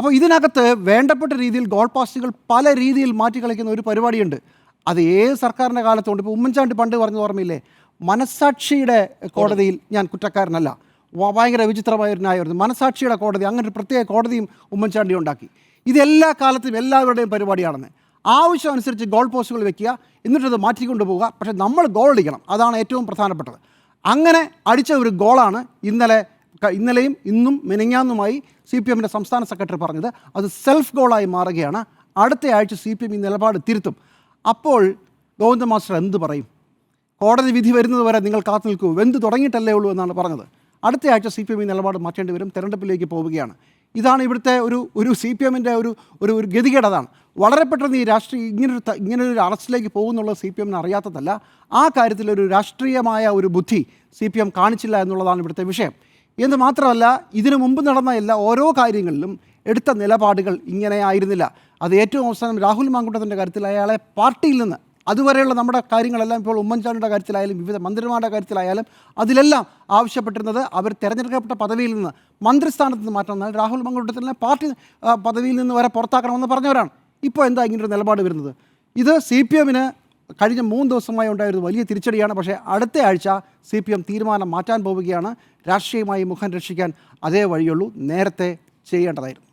അപ്പോൾ ഇതിനകത്ത് വേണ്ടപ്പെട്ട രീതിയിൽ ഗോൾ പാസ്റ്റുകൾ പല രീതിയിൽ മാറ്റിക്കളിക്കുന്ന ഒരു പരിപാടിയുണ്ട്. അത് ഏത് സർക്കാരിൻ്റെ കാലത്തുണ്ട്. ഇപ്പോൾ ഉമ്മൻചാണ്ടി പണ്ട് പറഞ്ഞ ഓർമ്മയില്ലേ, മനസാക്ഷിയുടെ കോടതിയിൽ ഞാൻ കുറ്റക്കാരനല്ല. ഭയങ്കര വിചിത്രമായൊരു ന്യായമായിരുന്നു. മനസാക്ഷിയുടെ കോടതി, അങ്ങനെ ഒരു പ്രത്യേക കോടതിയും ഉമ്മൻചാണ്ടി ഉണ്ടാക്കി. ഇതെല്ലാ കാലത്തും എല്ലാവരുടെയും പരിപാടിയാണെന്ന്. ആവശ്യം അനുസരിച്ച് ഗോൾ പോസ്റ്റുകൾ വെക്കുക, എന്നിട്ടത് മാറ്റിക്കൊണ്ടു പോവുക. പക്ഷേ നമ്മൾ ഗോൾ അടിക്കണം, അതാണ് ഏറ്റവും പ്രധാനപ്പെട്ടത്. അങ്ങനെ അടിച്ച ഒരു ഗോളാണ് ഇന്നലെയും ഇന്നും മിനിഞ്ഞാന്നുമായി CPM-ൻ്റെ സംസ്ഥാന സെക്രട്ടറി പറഞ്ഞത്. അത് സെൽഫ് ഗോളായി മാറുകയാണ്. അടുത്ത ആഴ്ച CPM ഈ നിലപാട് തിരുത്തും. അപ്പോൾ ഗോവിന്ദ മാസ്റ്റർ എന്ത് പറയും? കോടതി വിധി വരുന്നത് വരെ നിങ്ങൾ കാത്തു നിൽക്കൂ, വെന്ത് തുടങ്ങിയിട്ടല്ലേ ഉള്ളൂ എന്നാണ് പറഞ്ഞത്. അടുത്ത ആഴ്ച CPM ഈ നിലപാട് മാറ്റേണ്ടി വരും. തെരഞ്ഞെടുപ്പിലേക്ക് പോവുകയാണ്. ഇതാണ് ഇവിടുത്തെ ഒരു CPM-ൻ്റെ ഒരു ഗതികേട്. അതാണ് വളരെ പെട്ടെന്ന് ഈ ഇങ്ങനൊരു അറസ്റ്റിലേക്ക് പോകുന്നുള്ള CPM-ന് അറിയാത്തതല്ല. ആ കാര്യത്തിലൊരു രാഷ്ട്രീയമായ ഒരു ബുദ്ധി CPM കാണിച്ചില്ല എന്നുള്ളതാണ് ഇവിടുത്തെ വിഷയം. എന്ന് മാത്രമല്ല, ഇതിനു മുമ്പ് നടന്ന ഓരോ കാര്യങ്ങളിലും എടുത്ത നിലപാടുകൾ ഇങ്ങനെ ആയിരുന്നില്ല. അത് ഏറ്റവും അവസാനം രാഹുൽ മാങ്കൂട്ടത്തിൻ്റെ കാര്യത്തിൽ അയാളെ പാർട്ടിയിൽ നിന്ന്, അതുവരെയുള്ള നമ്മുടെ കാര്യങ്ങളെല്ലാം ഇപ്പോൾ ഉമ്മൻചാണ്ടിയുടെ കാര്യത്തിലായാലും വിവിധ മന്ത്രിമാരുടെ കാര്യത്തിലായാലും അതിലെല്ലാം ആവശ്യപ്പെട്ടിരുന്നത് അവർ തിരഞ്ഞെടുക്കപ്പെട്ട പദവിയിൽ നിന്ന് മന്ത്രിസ്ഥാനത്ത് നിന്ന് മാറ്റണമെന്നാൽ രാഹുൽ മാങ്കൂട്ടത്തിനെ പാർട്ടി പദവിയിൽ നിന്ന് വരെ പുറത്താക്കണമെന്ന് പറഞ്ഞവരാണ്. ഇപ്പോൾ എന്താ ഇങ്ങനൊരു നിലപാട് വരുന്നത്? ഇത് CPM-ന് കഴിഞ്ഞ 3 ദിവസമായി ഉണ്ടായൊരു വലിയ തിരിച്ചടിയാണ്. പക്ഷേ അടുത്ത ആഴ്ച CPM തീരുമാനം മാറ്റാൻ പോവുകയാണ്. രാഷ്ട്രീയമായി മുഖം രക്ഷിക്കാൻ അതേ വഴിയുള്ളൂ, നേരത്തെ ചെയ്യേണ്ടതായിരുന്നു.